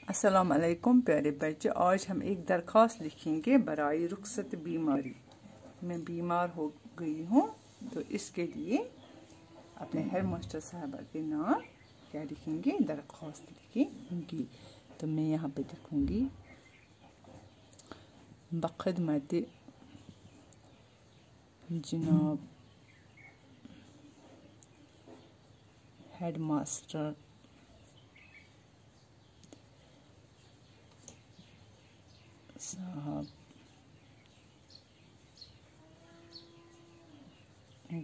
अस्सलाम वालेकुम प्यारे बच्चे। आज हम एक दरख्वास्त लिखेंगे बराए रुखसत बीमारी। मैं बीमार हो गई हूँ, तो इसके लिए अपने हेड मास्टर साहबा के नाम क्या लिखेंगे, दरख्वास्त लिखेंगी। तो मैं यहाँ पे लिखूँगी बखिदमत जनाब हेड मास्टर साहब,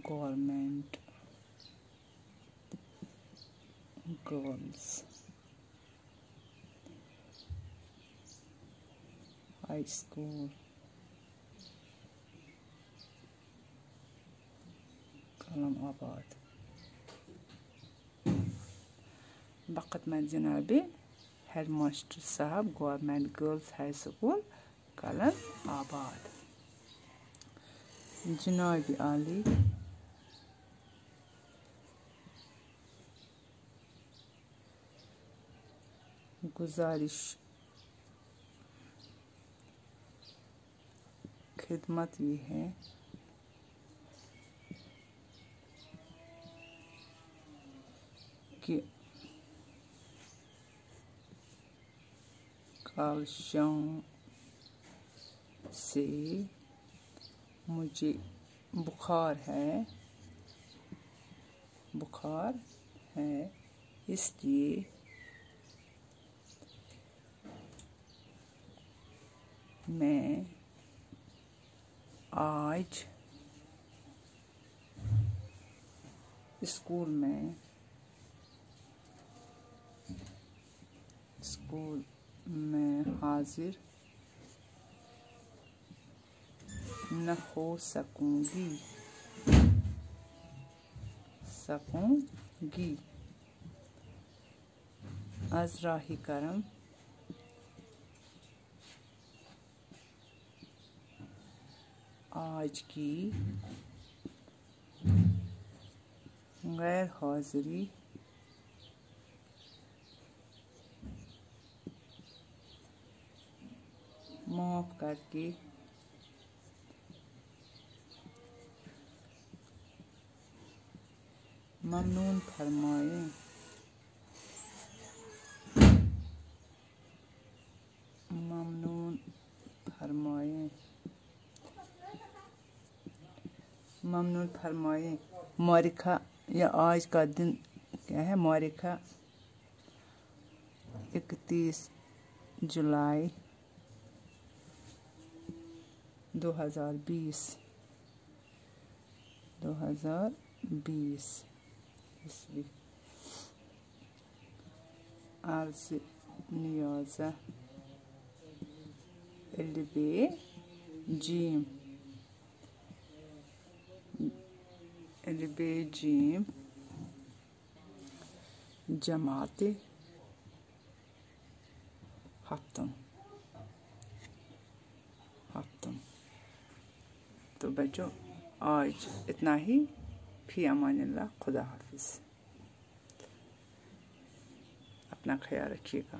गवर्नमेंट गर्ल्स हाई स्कूल कलम आबाद। बखिदमत जनाब हेड मास्टर साहब, गवर्नमेंट गर्ल्स हाई स्कूल कलम आबाद। जनाब आली गुजारिश खिदमत ये है कि कालशों से मुझे बुखार है, इसलिए मैं आज स्कूल में हाजिर न हो सकूंगी। अज़राही करम आज की गैर हाजिरी माफ करके ममनून फरमाएं। मौरिखा या आज का दिन क्या है? मौरिखा 31 जुलाई 2020 ईस्वी। अर्ज़ नियाज़ा एलबेजीम जमात हफ्तम। तो बच्चों आज इतना ही। फी अमानिल्लाह, खुदा हाफिज़। अपना ख्याल रखिएगा।